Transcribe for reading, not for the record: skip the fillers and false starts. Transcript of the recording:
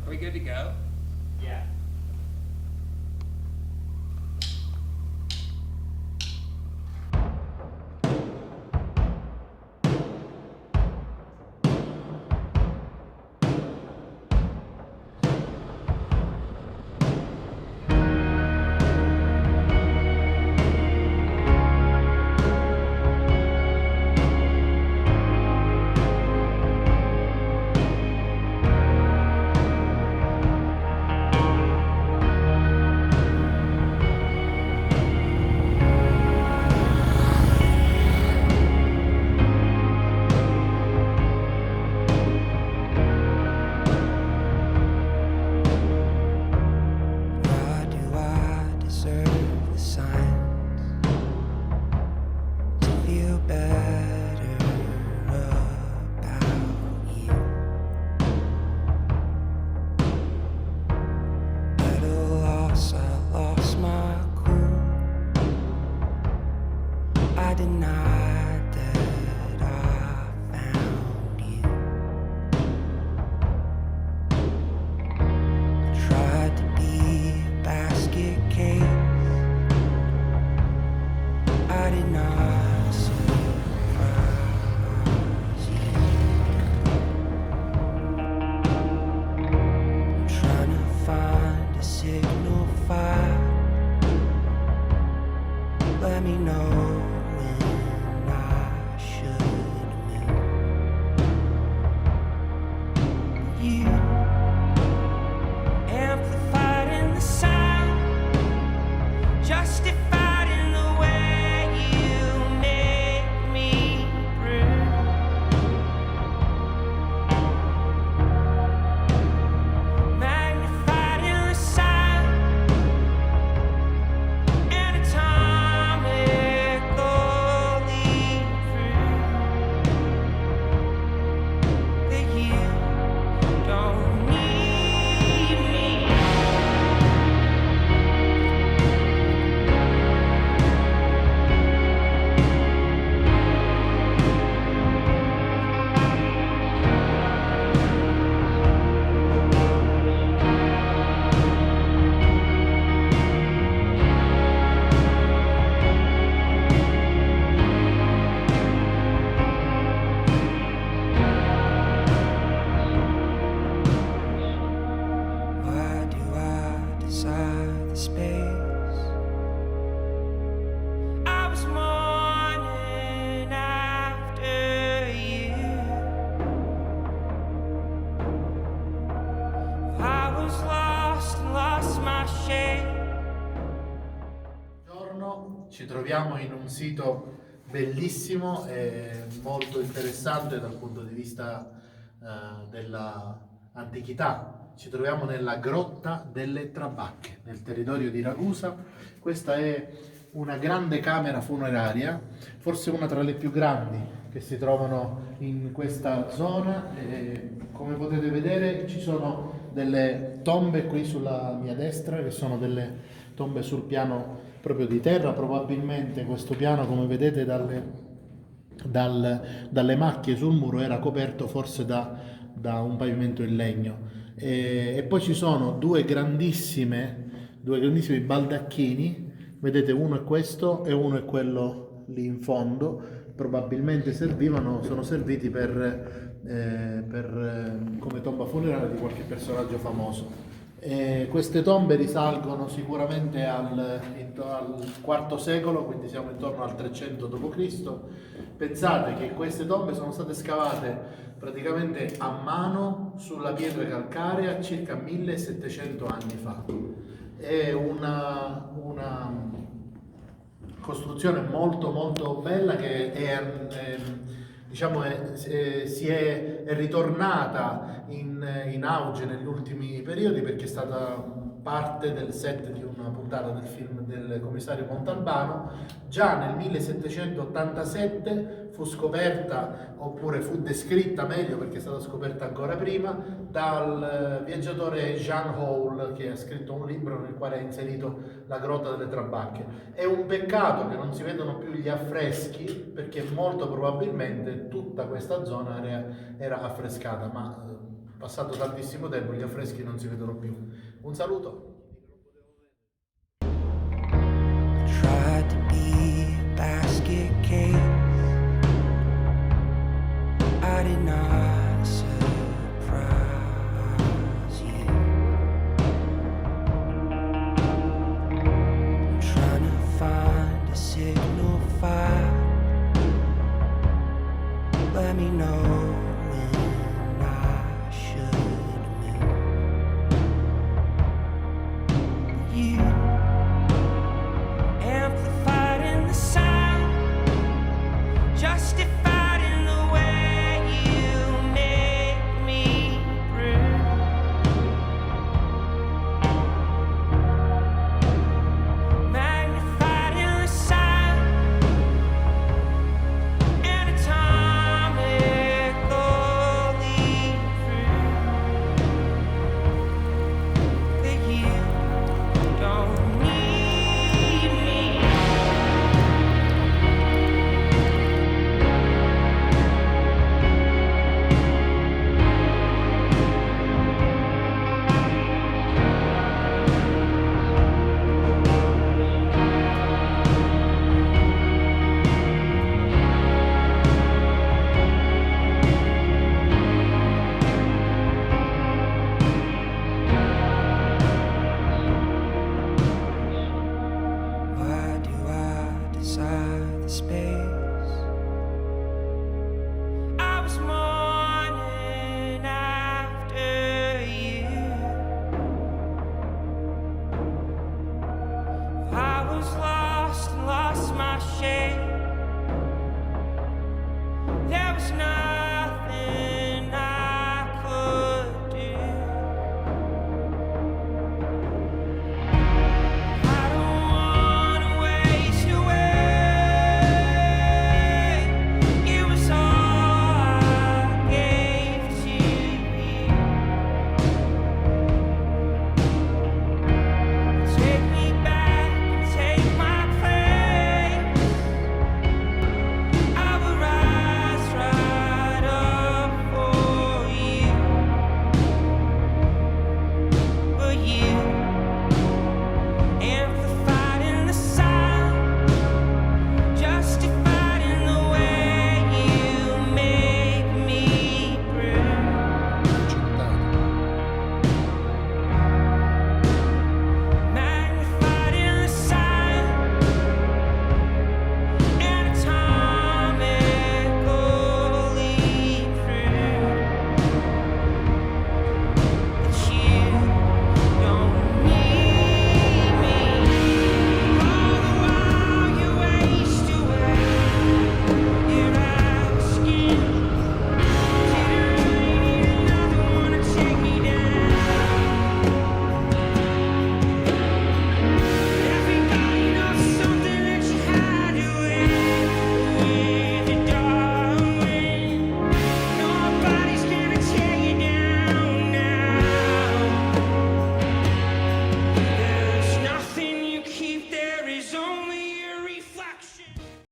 Are we good to go? Yeah. Why do I deserve the signs to feel better about you? At a loss, I lost my cool. I denied that I found you. Tried to be a basket case. I did not surprise you. I'm trying to find a signal fire. Let me know when I should move. You amplified in the sound, justified in the way you make me breathe. Magnified in the sound, anatomically prove that you don't need me. Why do I desire the space? I was mourning after you. I was lost and lost my shape. Buongiorno, ci troviamo in un sito bellissimo e molto interessante dal punto di vista della antichità. Ci troviamo nella Grotta delle Trabacche, nel territorio di Ragusa. Questa è una grande camera funeraria, forse una tra le più grandi che si trovano in questa zona. Come potete vedere ci sono delle tombe qui sulla mia destra, che sono delle tombe sul piano proprio di terra. Probabilmente questo piano, come vedete dalle macchie sul muro, era coperto forse da un pavimento in legno. E poi ci sono due grandissimi baldacchini, vedete, uno è questo e uno è quello lì in fondo. Probabilmente sono serviti come tomba funeraria di qualche personaggio famoso. Queste tombe risalgono sicuramente al IV secolo, quindi siamo intorno al 300 d.C. Pensate che queste tombe sono state scavate praticamente a mano sulla pietra calcarea circa 1700 anni fa. È una costruzione molto molto bella che si è ritornata in auge negli ultimi periodi, perché è stata parte del set di una puntata del film del commissario Montalbano. Già nel 1787 fu scoperta, oppure fu descritta meglio perché è stata scoperta ancora prima, dal viaggiatore Jean Hall, che ha scritto un libro nel quale ha inserito la Grotta delle Trabacche. È un peccato che non si vedono più gli affreschi, perché molto probabilmente tutta questa zona era affrescata, ma passato tantissimo tempo, gli affreschi non si vedono più. Un saluto. Tried to be a basket case. I did not